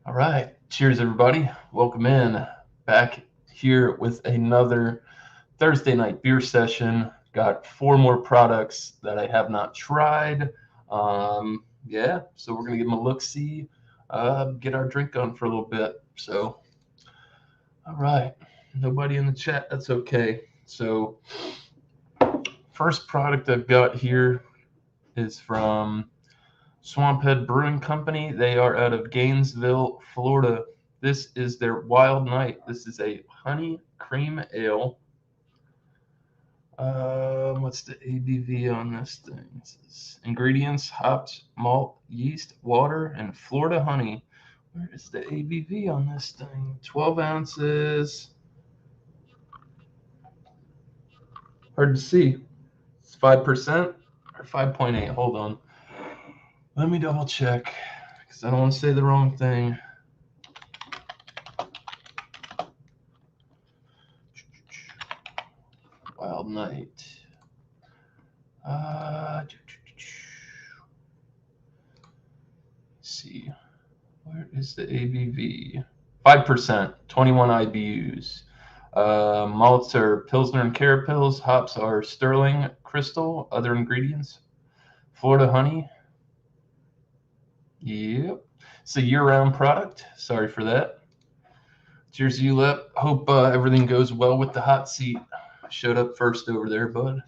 All right. Cheers, everybody. Welcome in. Back here with another Thursday night beer session. Got four more products that I have not tried. So we're going to give them a look see, get our drink on for a little bit. So, all right. Nobody in the chat. That's okay. So, first product I've got here is from Swamphead Brewing Company. They are out of Gainesville, Florida. This is their Wild Night. This is a honey cream ale. What's the ABV on this thing? This is ingredients: hops, malt, yeast, water, and Florida honey. Where is the ABV on this thing? 12 ounces. Hard to see. It's 5% or 5.8. Hold on. Let me double check because I don't want to say the wrong thing. Wild Night. Let's see. Where is the ABV? 5%, 21 IBUs. Malts are Pilsner and Carapils. Hops are Sterling, Crystal. Other ingredients: Florida honey. Yep. It's a year-round product. Sorry for that. Cheers, ULEP. Hope everything goes well with the hot seat. Showed up first over there, bud.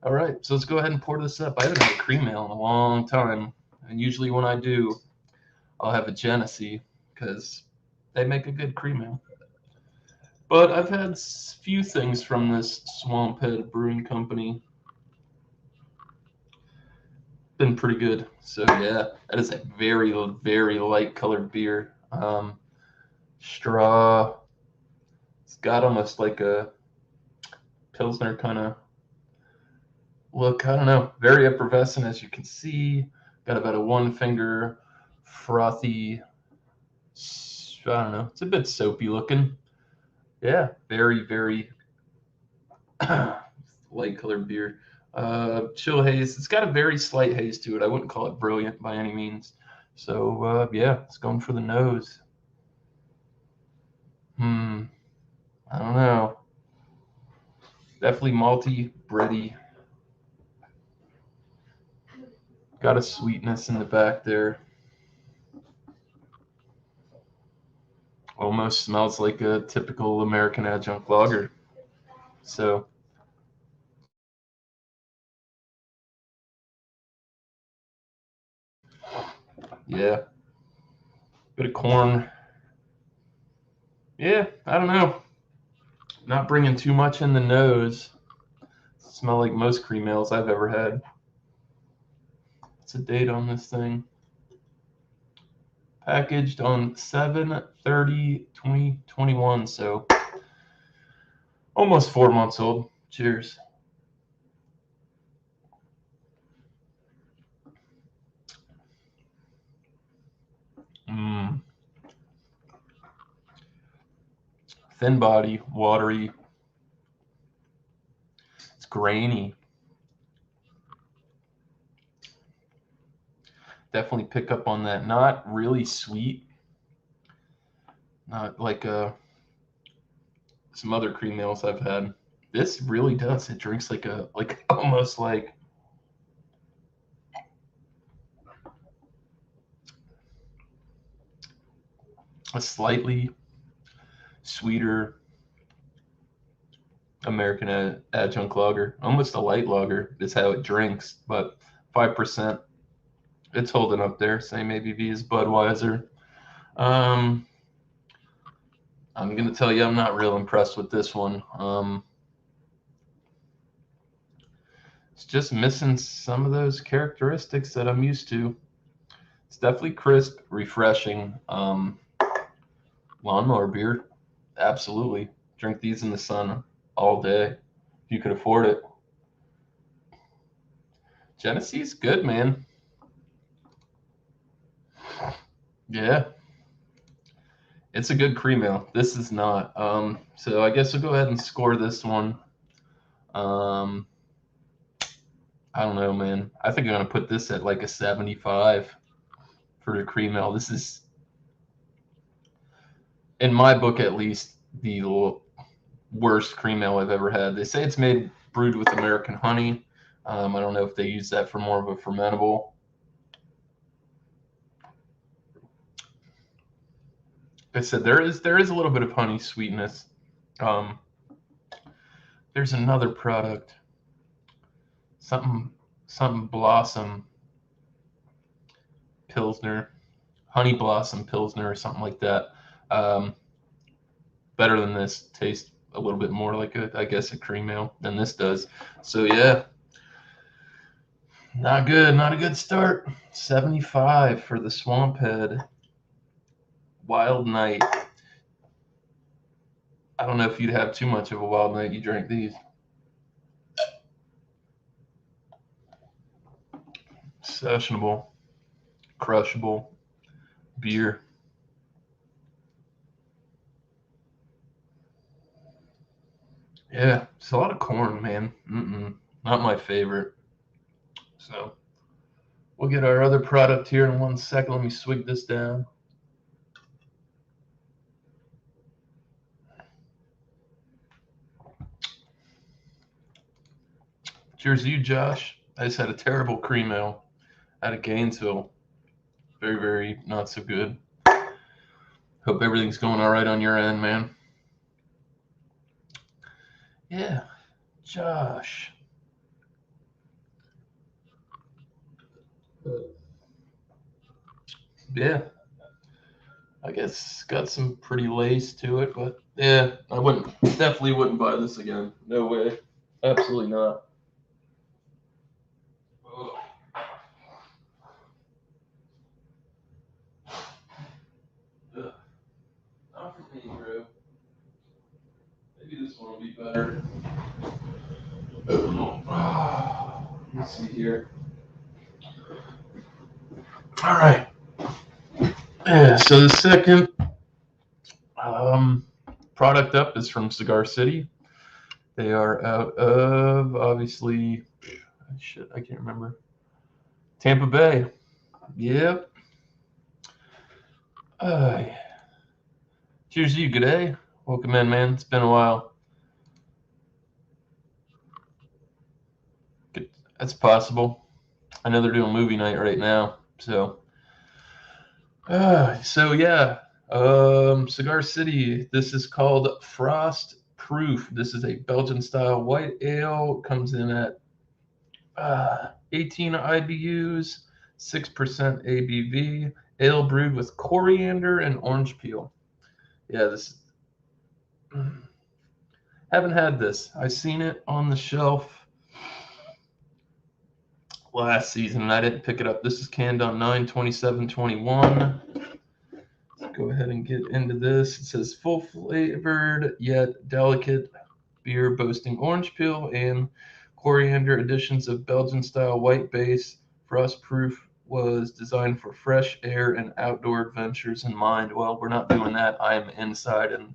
All right, so let's go ahead and pour this up. I haven't had a cream ale in a long time, and usually when I do, I'll have a Genesee because they make a good cream ale. But I've had few things from this Swamphead Brewing Company. Been pretty good. So yeah, that is a very, very light colored beer. Straw. It's got almost like a Pilsner kind of look. I don't know. Very effervescent, as you can see. Got about a one finger frothy. I don't know. It's a bit soapy looking. Yeah, very, very light colored beer. Chill haze. It's got a very slight haze to it. I wouldn't call it brilliant by any means. So yeah, it's going for the nose. I don't know. Definitely malty, bready. Got a sweetness in the back there. Almost smells like a typical American adjunct lager. So yeah, bit of corn. Yeah, I don't know. Not bringing too much in the nose. Smell like most cream ales I've ever had. What's the date on this thing? Packaged on 7/30/2021, so almost 4 months old. Cheers. Mmm. Thin body, watery. It's grainy. Definitely pick up on that. Not really sweet. Not like some other cream ales I've had. This really does. It drinks like almost like a slightly sweeter American adjunct lager. Almost a light lager is how it drinks, but 5%. It's holding up there. Same ABV as Budweiser. Um, I'm gonna tell you, I'm not real impressed with this one. It's just missing some of those characteristics that I'm used to. It's definitely crisp, refreshing. Lawnmower beer, absolutely. Drink these in the sun all day if you could afford it. Genesee's good, man. Yeah, it's a good cream ale. This is not. So I guess we'll go ahead and score this one. Um, I don't know, man. I think I'm gonna put this at like a 75 for the cream ale. This is in my book at least, the worst cream ale I've ever had. They say it's brewed with American honey. I don't know if they use that for more of a fermentable. I said there is a little bit of honey sweetness. There's another product, something blossom Pilsner, honey blossom Pilsner or something like that. Better than this. Tastes a little bit more like I guess a cream ale than this does. So yeah, not good. Not a good start. 75 for the Swamp Head Wild Night. I don't know if you'd have too much of a Wild Night. You drank these. Sessionable, crushable beer. Yeah, it's a lot of corn, man. Not my favorite. So we'll get our other product here in 1 second. Let me swig this down. Cheers to you, Josh. I just had a terrible cream ale out of Gainesville. Very, very not so good. Hope everything's going all right on your end, man. Yeah, Josh. Yeah, I guess got some pretty lace to it, but yeah, I definitely wouldn't buy this again. No way. Absolutely not. Oh. Not for me, bro. Maybe this one will be better. Let's see here. All right. Yeah, so the second product up is from Cigar City. They are out of, obviously, I can't remember. Tampa Bay. Yep. Cheers to you. Good day. Welcome in, man. It's been a while. That's possible. I know they're doing movie night right now. So yeah. Cigar City. This is called Frost Proof. This is a Belgian style white ale. Comes in at 18 IBUs, 6% ABV. Ale brewed with coriander and orange peel. Yeah, this. Haven't had this. I seen it on the shelf last season, and I didn't pick it up. This is canned on 9/27/21. Let's go ahead and get into this. It says full flavored yet delicate beer boasting orange peel and coriander additions of Belgian style white base. Frost proof was designed for fresh air and outdoor adventures in mind. Well, we're not doing that. I am inside and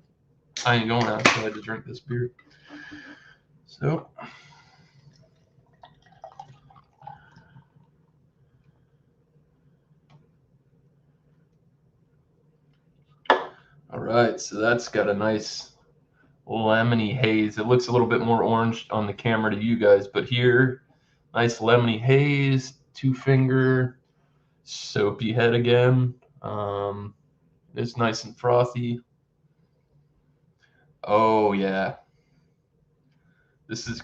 I ain't going outside to drink this beer. So all right, so that's got a nice lemony haze. It looks a little bit more orange on the camera to you guys, but here, nice lemony haze, 2-finger, soapy head again. It's nice and frothy. Oh yeah, this is.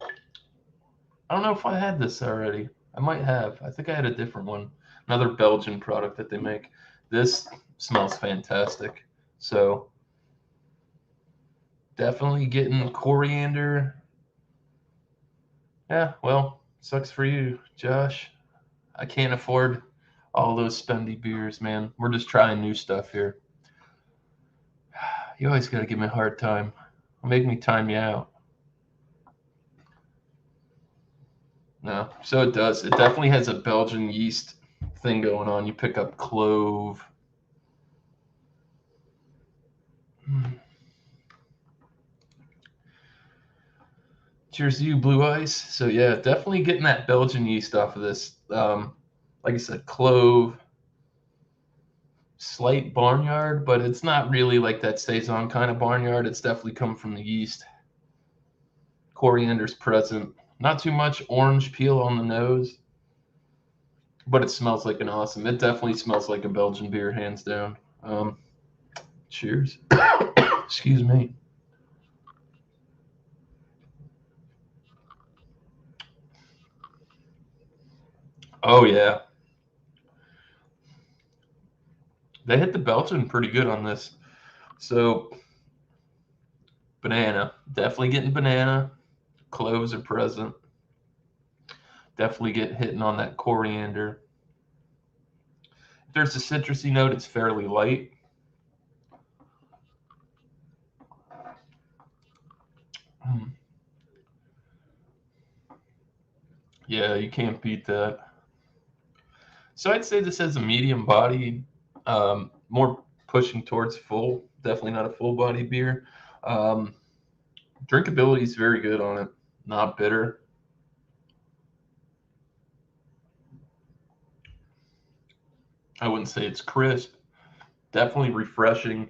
I don't know if I had this already. I might have. I think I had a different one. Another Belgian product that they make. This smells fantastic. So definitely getting coriander. Yeah, well, sucks for you, Josh. I can't afford all those spendy beers, man. We're just trying new stuff here. You always got to give me a hard time. Make me time you out. No, so it does. It definitely has a Belgian yeast thing going on. You pick up clove. Cheers to you, Blue Ice. So yeah, definitely getting that Belgian yeast off of this. Like I said, clove, slight barnyard, but it's not really like that Saison kind of barnyard. It's definitely come from the yeast. Coriander's present. Not too much orange peel on the nose, but it smells like an awesome. It definitely smells like a Belgian beer, hands down. Cheers. Excuse me. Oh, yeah. They hit the Belgian pretty good on this. So, banana. Definitely getting banana. Cloves are present. Definitely get hitting on that coriander. If there's a citrusy note, it's fairly light. Yeah, you can't beat that. So I'd say this has a medium body, more pushing towards full. Definitely not a full body beer. Drinkability is very good on it. Not bitter. I wouldn't say it's crisp. Definitely refreshing.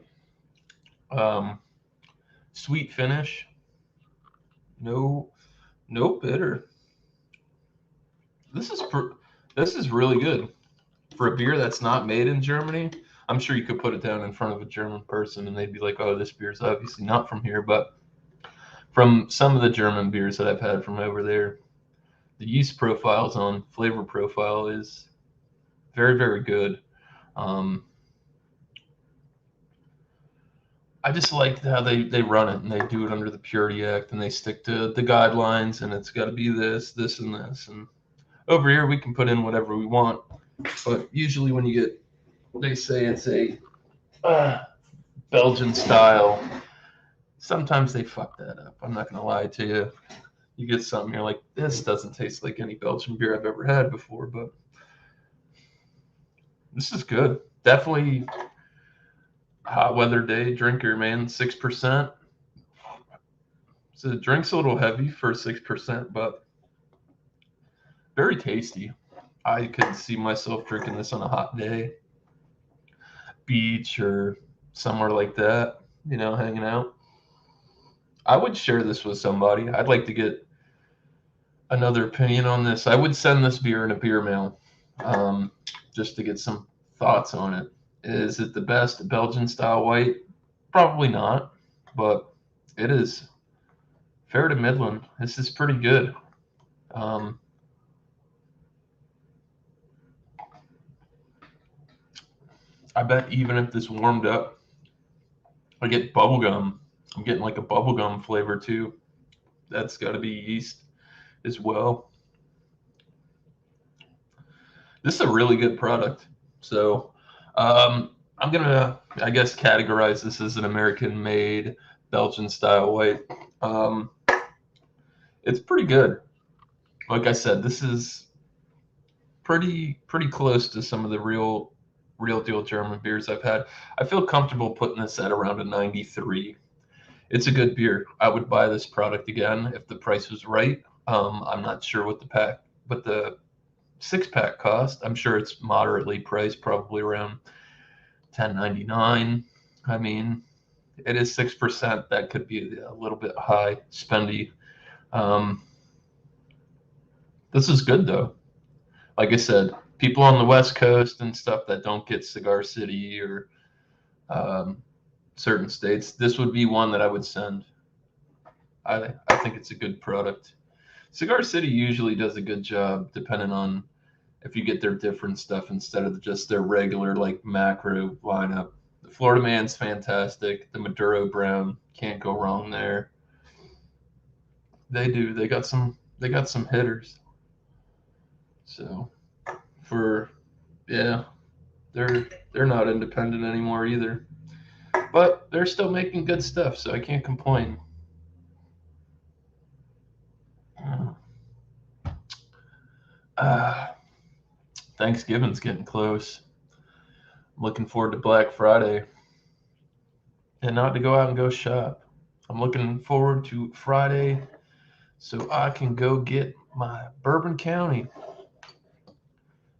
Um, Sweet finish. No, no bitter. This is really good for a beer that's not made in Germany. I'm sure you could put it down in front of a German person and they'd be like, "Oh, this beer's obviously not from here." But from some of the German beers that I've had from over there, the yeast profiles on flavor profile is very, very good. Um, I just liked how they run it and they do it under the Purity Act and they stick to the guidelines and it's got to be this, this, and this. And over here we can put in whatever we want, but usually when you get, they say it's a Belgian style. Sometimes they fuck that up. I'm not gonna lie to you. You get something, you're like, this doesn't taste like any Belgian beer I've ever had before, but this is good. Definitely hot weather day drinker, man. 6%. So the drink's a little heavy for 6%, but very tasty. I could see myself drinking this on a hot day, beach or somewhere like that, hanging out. I would share this with somebody. I'd like to get another opinion on this. I would send this beer in a beer mail, just to get some thoughts on it. Is it the best Belgian style white? Probably not, but it is fair to Midland. This is pretty good. Um, I bet even if this warmed up, I get bubblegum. I'm getting like a bubblegum flavor too. That's got to be yeast as well. This is a really good product. So I'm going to, I guess, categorize this as an American made Belgian style white. It's pretty good. Like I said, this is pretty close to some of the real deal German beers I've had. I feel comfortable putting this at around a 93. It's a good beer. I would buy this product again if the price was right. I'm not sure what the 6-pack cost. I'm sure it's moderately priced, probably around $10.99. I mean, it is 6%. That could be a little bit high, spendy. This is good though. Like I said, people on the West Coast and stuff that don't get Cigar City or certain states, this would be one that I would send. I think it's a good product. Cigar City usually does a good job, depending on if you get their different stuff instead of just their regular like macro lineup. The Florida Man's fantastic. The Maduro Brown, can't go wrong there. They do. They got some hitters. So yeah, they're not independent anymore either. But they're still making good stuff, so I can't complain. Uh, Thanksgiving's getting close. I'm looking forward to Black Friday and not to go out and go shop. I'm looking forward to Friday so I can go get my Bourbon County.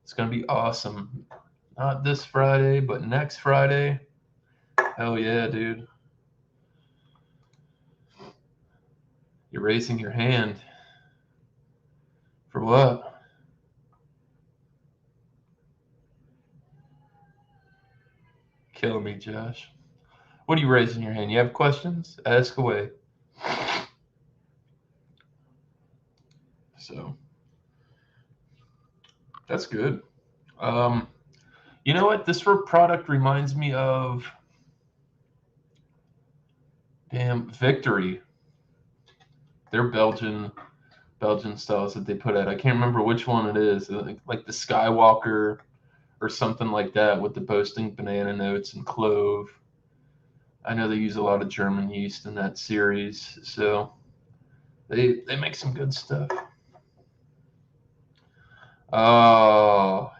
It's going to be awesome. Not this Friday, but next Friday. Hell yeah, dude. You're raising your hand. For what? Killing me, Josh. What are you raising your hand? You have questions? Ask away. So that's good. You know what? This product reminds me of Victory. They're Belgian styles that they put out. I can't remember which one it is. Like the Skywalker or something like that with the boasting banana notes and clove. I know they use a lot of German yeast in that series, so they make some good stuff. Oh,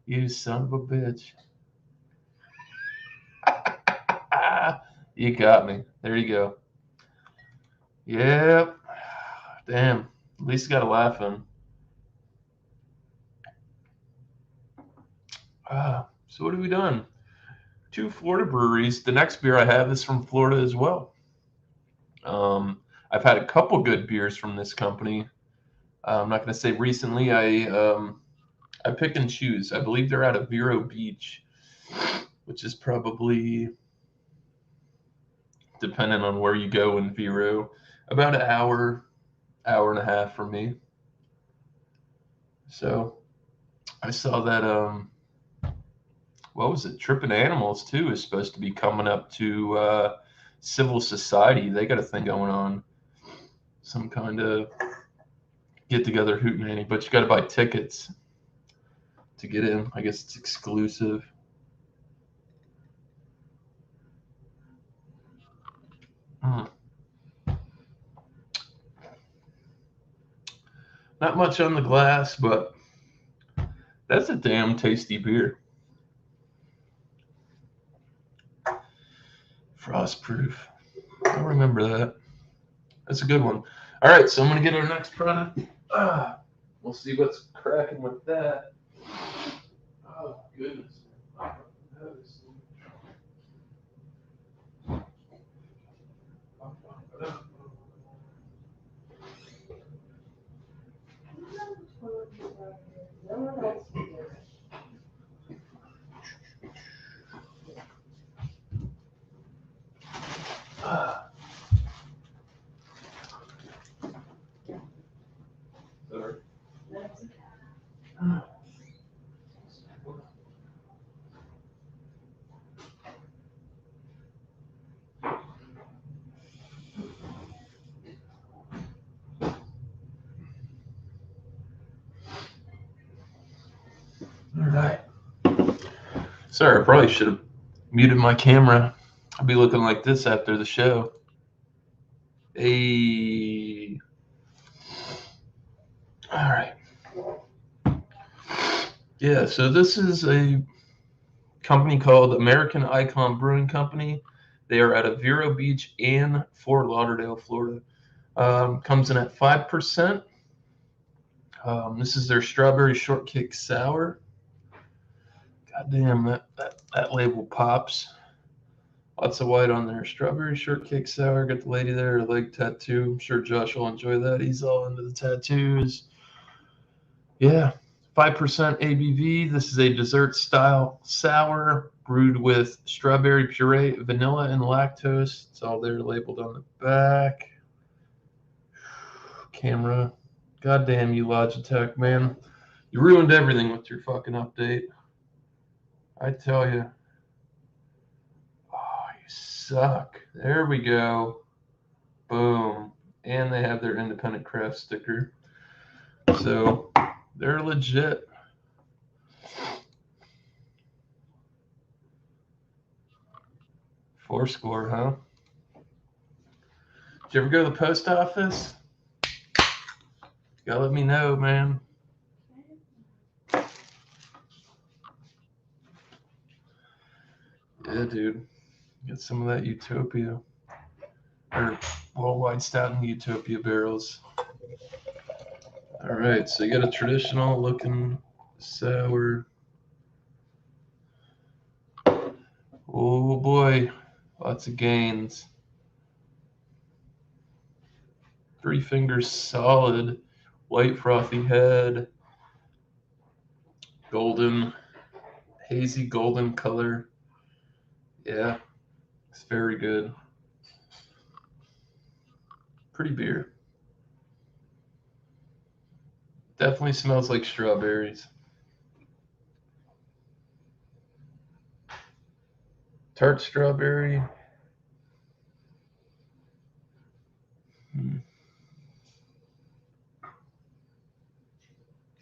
you son of a bitch. You got me. There you go. Yep. Damn. At least got a laugh in. So what have we done? 2 Florida breweries. The next beer I have is from Florida as well. I've had a couple good beers from this company. I'm not going to say recently. I pick and choose. I believe they're out of Vero Beach, which is probably, depending on where you go in Vero, about an hour and a half for me. So I saw that what was it? Tripping Animals too is supposed to be coming up to Civil Society. They got a thing going on, some kind of get together hootenanny, but you got to buy tickets to get in. I guess it's exclusive. Not much on the glass, but that's a damn tasty beer. Frostproof. I remember that. That's a good one. All right, so I'm going to get our next product. We'll see what's cracking with that. Oh, goodness. Sorry. All right. Sorry, I probably should have muted my camera. I'll be looking like this after the show. Hey. All right. Yeah, so this is a company called American Icon Brewing Company. They are out of Vero Beach and Fort Lauderdale, Florida. Comes in at 5%. This is their Strawberry Shortcake Sour. God damn, that label pops. Lots of white on there. Strawberry Shortcake Sour. Got the lady there, her leg tattoo. I'm sure Josh will enjoy that. He's all into the tattoos. Yeah, 5% ABV. This is a dessert-style sour brewed with strawberry puree, vanilla, and lactose. It's all there labeled on the back. Camera. God damn you, Logitech, man. You ruined everything with your fucking update. I tell you. Oh, you suck. There we go. Boom. And they have their independent craft sticker. So they're legit. Fourscore, huh? Did you ever go to the post office? You gotta let me know, man. Yeah, dude. Get some of that Utopia. Or worldwide stout and Utopia barrels. All right, so you got a traditional looking sour. Oh boy, lots of gains. 3 fingers solid. White frothy head. Golden, hazy golden color. Yeah, it's very good. Pretty beer. Definitely smells like strawberries. Tart strawberry.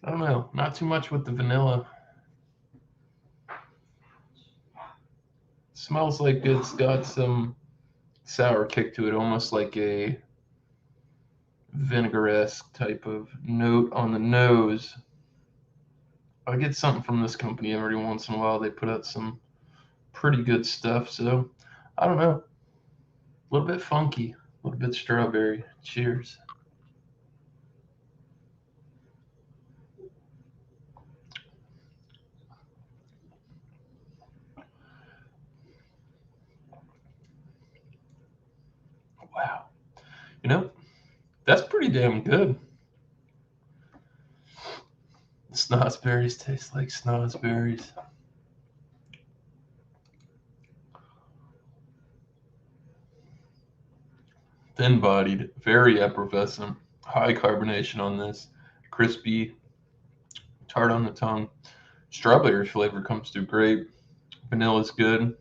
I don't know. Not too much with the vanilla. Smells like it's got some sour kick to it, almost like a vinegar-esque type of note on the nose. I get something from this company every once in a while. They put out some pretty good stuff. So I don't know. A little bit funky, a little bit strawberry. Cheers. Wow. You know, that's pretty damn good. Snozzberries taste like snozzberries. Thin-bodied, very effervescent, high carbonation on this, crispy, tart on the tongue. Strawberry flavor comes through great. Vanilla's good.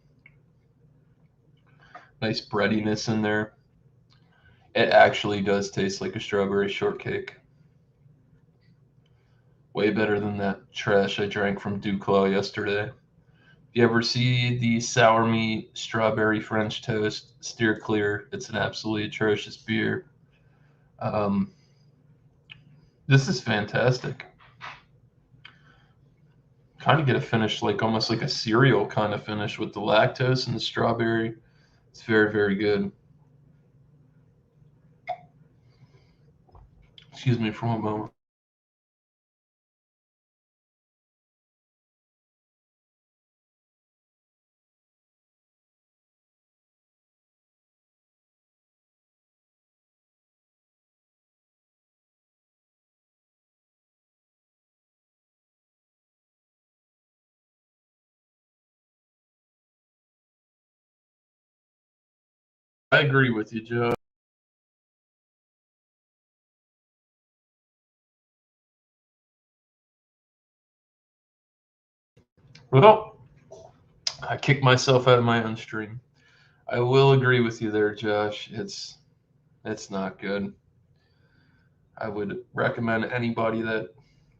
Nice breadiness in there. It actually does taste like a strawberry shortcake. Way better than that trash I drank from Duclaw yesterday. If you ever see the sour meat strawberry French toast, steer clear. It's an absolutely atrocious beer. Um, this is fantastic. Kind of get a finish like almost like a cereal kind of finish with the lactose and the strawberry. It's very, very good. Excuse me for one moment. I agree with you, Joe. Well, I kicked myself out of my own stream. I will agree with you there, Josh. It's not good. I would recommend anybody that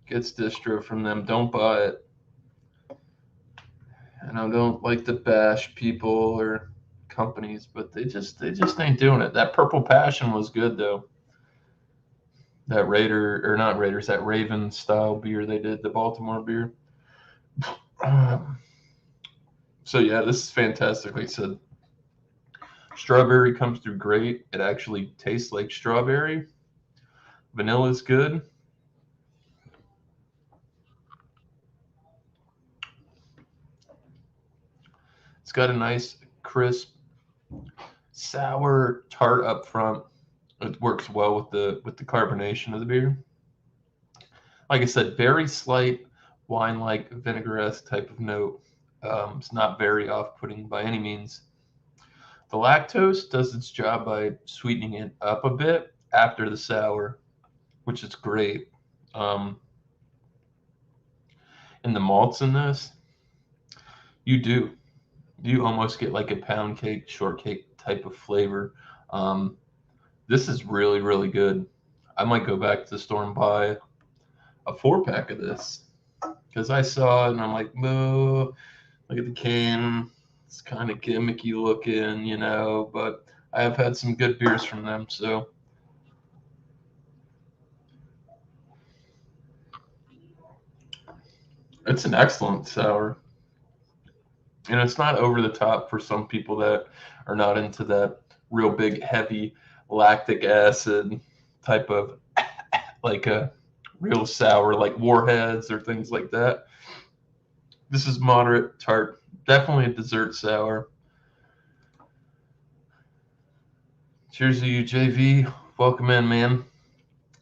gets distro from them, don't buy it. And I don't like to bash people or companies, but they just ain't doing it. That Purple Passion was good though. That Raider or not Raiders, that Raven style beer they did, the Baltimore beer. So yeah, this is fantastic. Like I said, strawberry comes through great. It actually tastes like strawberry. Vanilla is good. It's got a nice, crisp, sour tart up front. It works well with the carbonation of the beer. Like I said, very slight wine-like vinaigrette type of note. It's not very off-putting by any means. The lactose does its job by sweetening it up a bit after the sour, which is great. Um, and the malts in this, you do. You almost get like a pound cake, shortcake type of flavor. Um, this is really, really good. I might go back to the store and buy a 4-pack of this because I saw it and I'm like, oh, look at the can. It's kind of gimmicky looking, you know, but I have had some good beers from them. So it's an excellent sour. And it's not over the top for some people that are not into that real big, heavy lactic acid type of like a real sour, like Warheads or things like that. This is moderate tart, definitely a dessert sour. Cheers to you, JV. Welcome in, man.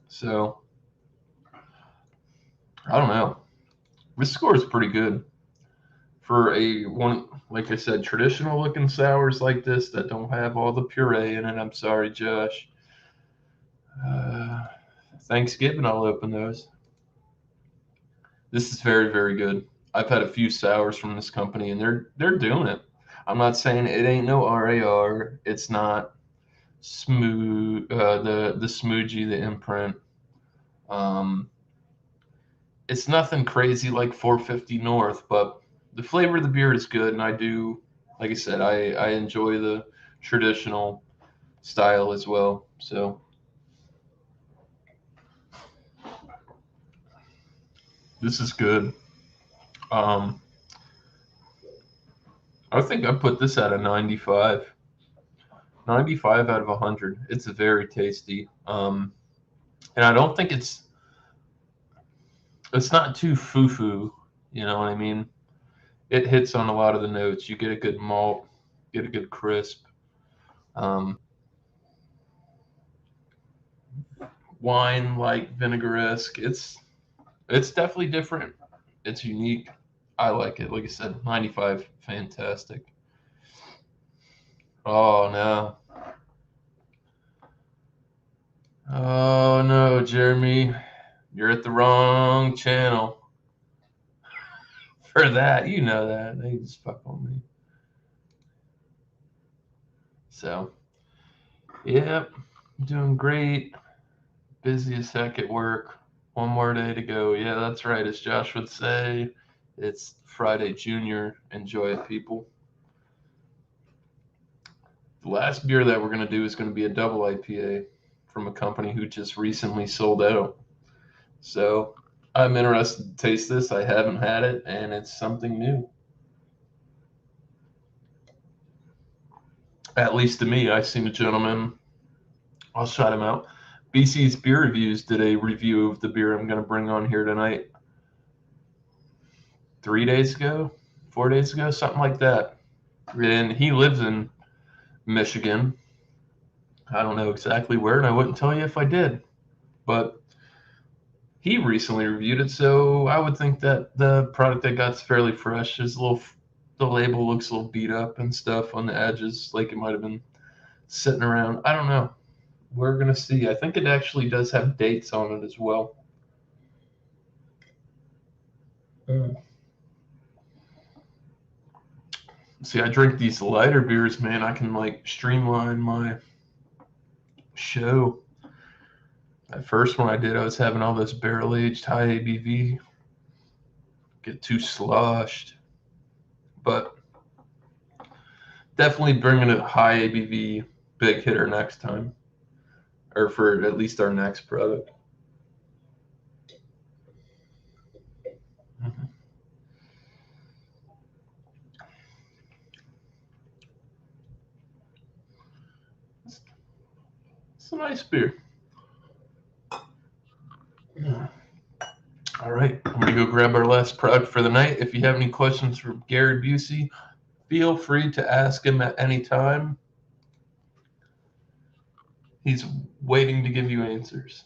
So, I don't know. This score is pretty good for a one, like I said, traditional looking sours like this that don't have all the puree in it. I'm sorry, Josh. Thanksgiving, I'll open those. This is very, very good. I've had a few sours from this company, and they're doing it. I'm not saying it ain't no RAR. It's not smooth. The smoothie, the imprint. Um, it's nothing crazy like 450 North, but the flavor of the beer is good, and I do, like I said, I enjoy the traditional style as well. So this is good. Um, I think I put this at a 95. 95 out of 100. It's very tasty. And I don't think it's not too foo-foo, you know what I mean? It hits on a lot of the notes. You get a good malt, get a good crisp. Um, Wine like vinegar-esque. It's definitely different. It's unique. I like it. Like I said, 95, fantastic. Oh no. Oh no, Jeremy. You're at the wrong channel for that. You know that. They just fuck on me. So, yep, doing great. Busy as heck at work. One more day to go. Yeah, that's right. As Josh would say, it's Friday Junior. Enjoy it, people. The last beer that we're going to do is going to be a double IPA from a company who just recently sold out. So I'm interested to taste this. I haven't had it, and it's something new. At least to me, I've seen a gentleman. I'll shout him out. BC's Beer Reviews did a review of the beer I'm going to bring on here tonight. 3 days ago, 4 days ago, something like that. And he lives in Michigan. I don't know exactly where, and I wouldn't tell you if I did. But he recently reviewed it, so I would think that the product I got's fairly fresh. The label looks a little beat up and stuff on the edges, like it might have been sitting around. I don't know. We're gonna see. I think it actually does have dates on it as well. See, I drink these lighter beers, man. I can like streamline my show. At first, when I did, I was having all this barrel aged high ABV, get too sloshed. But definitely bringing a high ABV big hitter next time, or for at least our next product. Mm-hmm. It's a nice beer. Yeah. All right, I'm gonna go grab our last product for the night. If you have any questions for Gary Busey, feel free to ask him at any time. He's waiting to give you answers.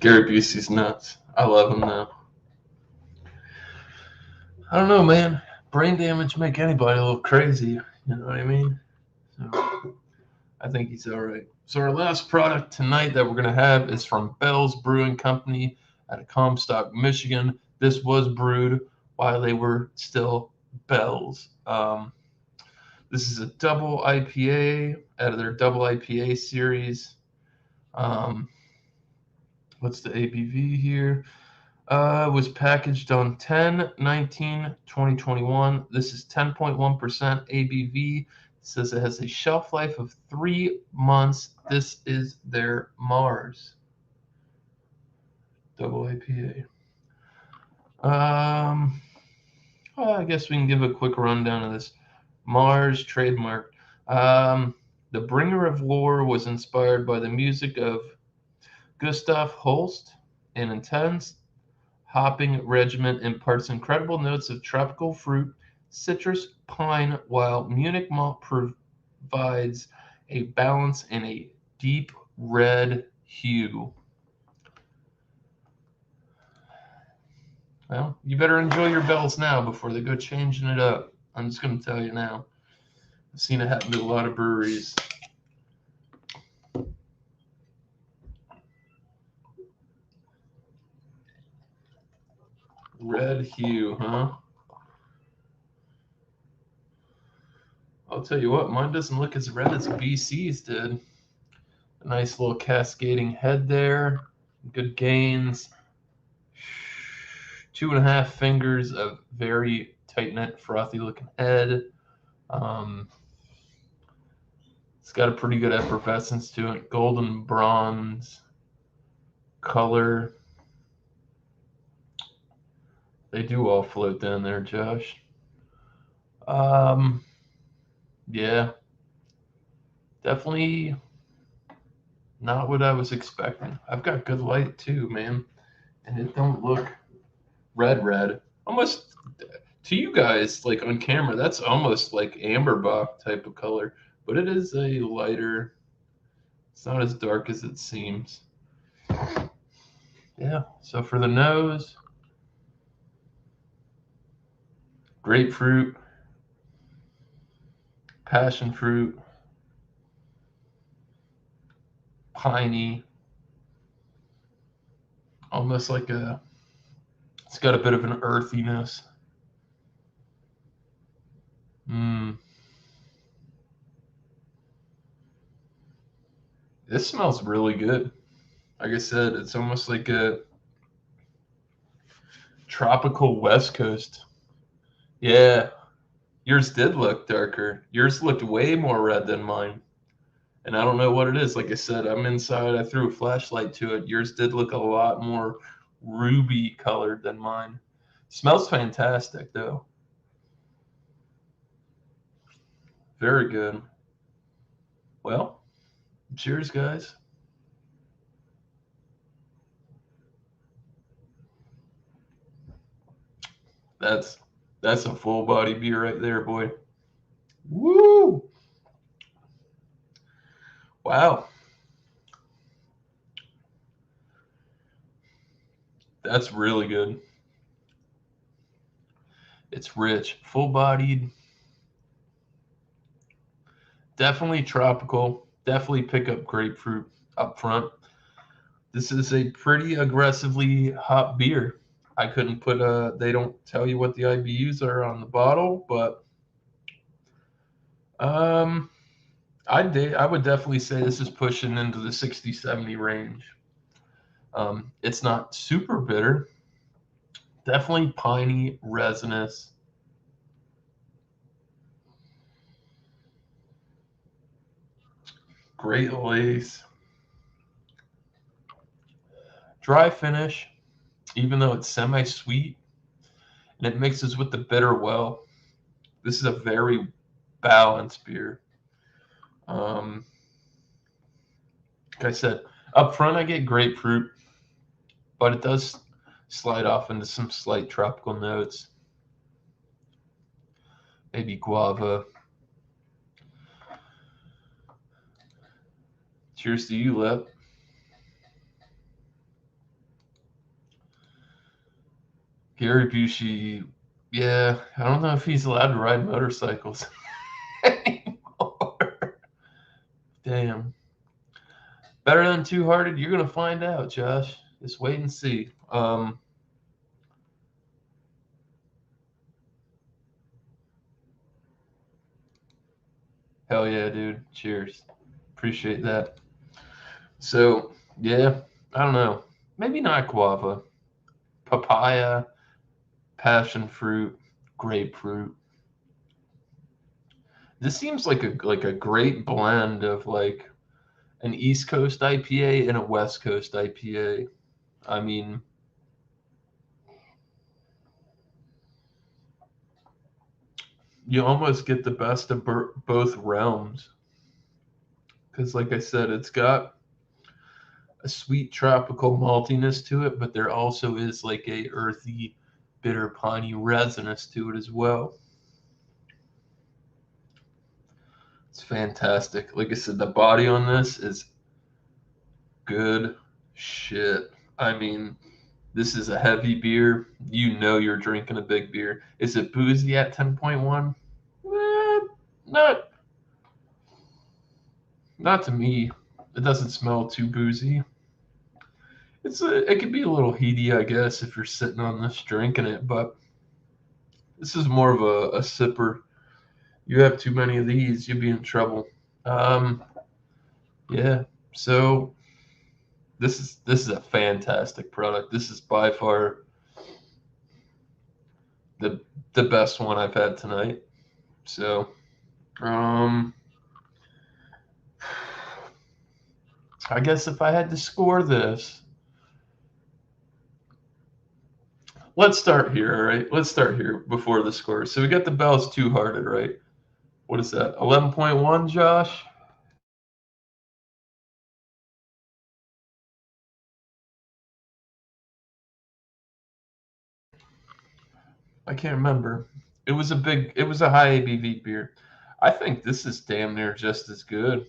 Gary Busey's nuts. I love him though. I don't know, man. Brain damage make anybody a little crazy. You know what I mean? So I think he's all right. So our last product tonight that we're gonna have is from Bell's Brewing Company out of Comstock, Michigan. This was brewed while they were still Bell's. This is a double IPA out of their double IPA series. What's the ABV here? Was packaged on 10/19/2021. This is 10.1% ABV. It says it has a shelf life of 3 months. This is their Mars double IPA. I guess we can give a quick rundown of this. Mars trademark. The Bringer of Lore was inspired by the music of Gustav Holst and intense hopping regimen imparts incredible notes of tropical fruit, citrus, pine, while Munich malt provides a balance and a deep red hue. Well, you better enjoy your bells now before they go changing it up. I'm just going to tell you now. I've seen it happen to a lot of breweries. Red hue, huh? I'll tell you what, mine doesn't look as red as BC's did. A nice little cascading head there. Good gains. 2.5 fingers of very tight knit, frothy looking head. It's got a pretty good effervescence to it. Golden bronze color. They do all float down there, Josh. Yeah. Definitely not what I was expecting. I've got good light too, man. And it don't look red. Almost to you guys, like on camera, that's almost like amberbach type of color. But it is a lighter. It's not as dark as it seems. Yeah. So for the nose, grapefruit, passion fruit, piney, almost like it's got a bit of an earthiness. This smells really good. Like I said, it's almost like a tropical West Coast. Yeah, yours did look darker. Yours looked way more red than mine. And I don't know what it is. Like I said, I'm inside. I threw a flashlight to it. Yours did look a lot more ruby colored than mine. Smells fantastic, though. Very good. Well, cheers, guys. That's a full body beer right there, boy. Woo! Wow. That's really good. It's rich, full bodied, definitely tropical, definitely pick up grapefruit up front. This is a pretty aggressively hot beer. I couldn't put they don't tell you what the IBUs are on the bottle, but I would definitely say this is pushing into the 60-70 range. It's not super bitter. Definitely piney, resinous. Great lace. Dry finish, even though it's semi-sweet, and it mixes with the bitter well. This is a very balanced beer. Like I said, up front I get grapefruit, but it does slide off into some slight tropical notes. Maybe guava. Cheers to you, Lip. Gary Busey, yeah, I don't know if he's allowed to ride motorcycles anymore. Damn. Better than Two Hearted? You're going to find out, Josh. Just wait and see. Hell yeah, dude. Cheers. Appreciate that. So, yeah, I don't know. Maybe not guava. Papaya, passion fruit, grapefruit. This seems like a great blend of like an East Coast IPA and a West Coast IPA. I mean, you almost get the best of both realms. Because, like I said, it's got a sweet tropical maltiness to it, but there also is like a earthy, bitter, piney resinous to it as well. It's fantastic. Like I said, the body on this is good shit. I mean, this is a heavy beer. You know you're drinking a big beer. Is it boozy at 10.1? Not not to me. It doesn't smell too boozy. It could be a little heaty, I guess, if you're sitting on this drinking it, but this is more of a sipper. You have too many of these, you'll be in trouble. Yeah. So this is a fantastic product. This is by far the the best one I've had tonight. So, I guess if I had to score this, let's start here, all right? Let's start here before the score. So we got the Bell's Two Hearted, right? What is that? 11.1, Josh? I can't remember. It was a high ABV beer. I think this is damn near just as good.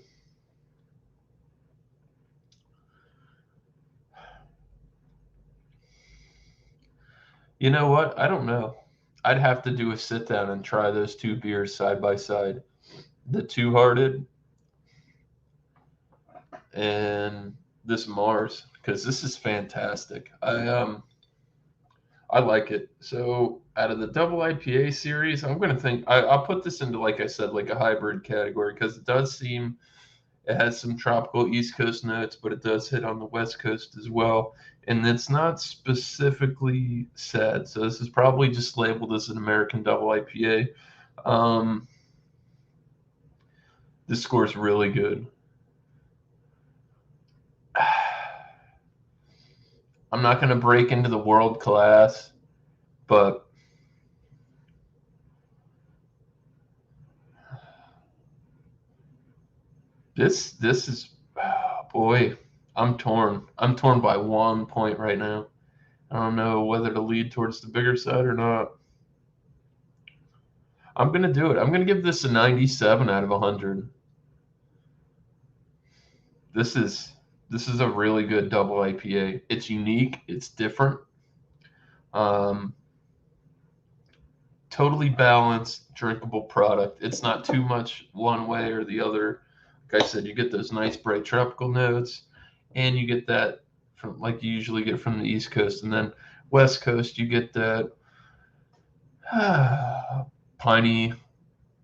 You know what? I don't know. I'd have to do a sit down and try those two beers side by side. The Two Hearted and this Mars, because this is fantastic. I like it. So out of the double IPA series, I'm gonna think I'll put this into, like I said, like a hybrid category, because it does seem it has some tropical East Coast notes, but it does hit on the West Coast as well. And it's not specifically said. So this is probably just labeled as an American double IPA. Um, this score's really good. I'm not going to break into the world class, but this is, oh boy, I'm torn. I'm torn by 1 point right now. I don't know whether to lead towards the bigger side or not. I'm going to do it. I'm going to give this a 97 out of 100. This is this is a really good double IPA. It's unique. It's different. Um, totally balanced, drinkable product. It's not too much one way or the other. Like I said, you get those nice bright tropical notes, and you get that from like you usually get from the East Coast, and then West Coast you get that piney,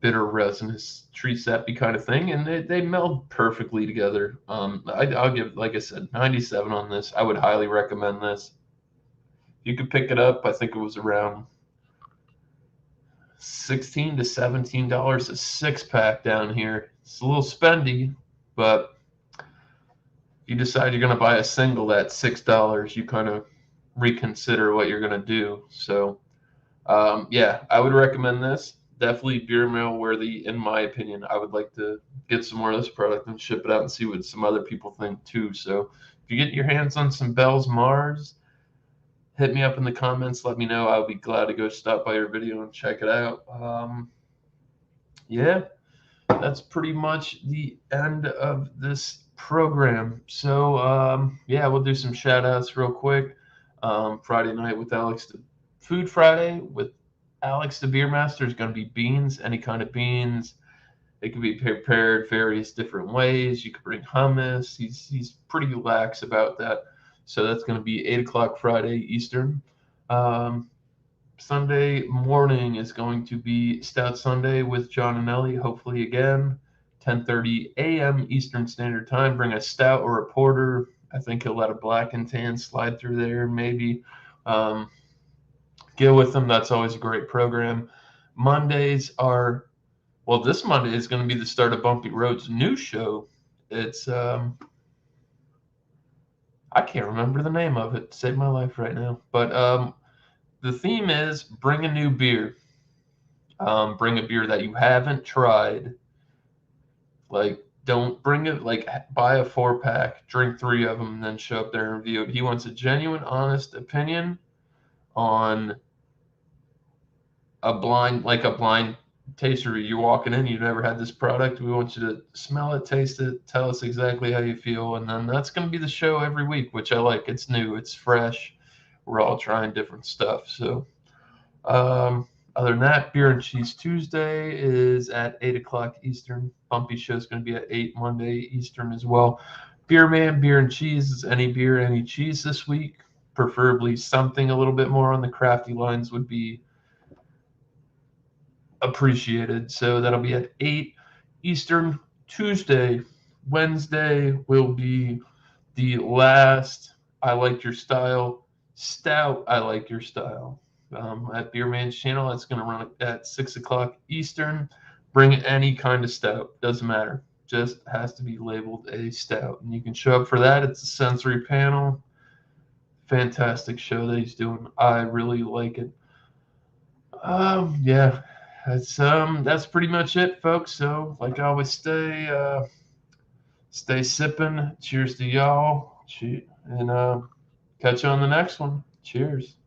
bitter resinous tree sappy kind of thing, and they meld perfectly together. I'll give, like I said, 97 on this. I would highly recommend this. You could pick it up. I think it was around $16 to $17 a six pack down here. It's a little spendy, but if you decide you're going to buy a single at $6, you kind of reconsider what you're going to do. So, yeah, I would recommend this. Definitely beer mail worthy, in my opinion. I would like to get some more of this product and ship it out and see what some other people think too. So, if you get your hands on some Bell's Mars, hit me up in the comments. Let me know. I'll be glad to go stop by your video and check it out. Yeah, that's pretty much the end of this program. So, yeah, we'll do some shout outs real quick. Friday night with Alex Food Friday with Alex the Beer Master is going to be beans, any kind of beans. It can be prepared various different ways. You could bring hummus. He's pretty lax about that. So that's going to be 8 o'clock Friday Eastern. Sunday morning is going to be Stout Sunday with John and Ellie, hopefully again. 10:30 a.m. Eastern Standard Time. Bring a stout or a porter. I think he'll let a black and tan slide through there, maybe. Get with them. That's always a great program. Mondays are, well, this Monday is going to be the start of Bumpy Road's new show. It's, I can't remember the name of it. Save my life right now. But the theme is bring a new beer. Bring a beer that you haven't tried. Like, don't bring it, like, buy a 4-pack, drink 3 of them, and then show up there and review it. He wants a genuine, honest opinion on a blind taste review. You're walking in, you've never had this product. We want you to smell it, taste it, tell us exactly how you feel. And then that's going to be the show every week, which I like. It's new, it's fresh. We're all trying different stuff. So, other than that, Beer and Cheese Tuesday is at 8 o'clock Eastern. Bumpy Show is going to be at 8 Monday Eastern as well. Beer Man, Beer and Cheese is any beer, any cheese this week. Preferably something a little bit more on the crafty lines would be appreciated. So that'll be at 8 Eastern. Tuesday. Wednesday will be the last I Like Your Style Stout I Like Your Style. At Beer Man's channel, that's going to run at 6 o'clock Eastern. Bring any kind of stout. Doesn't matter. Just has to be labeled a stout. And you can show up for that. It's a sensory panel. Fantastic show that he's doing. I really like it. Yeah. That's pretty much it, folks. So, like I always stay sipping. Cheers to y'all. And catch you on the next one. Cheers.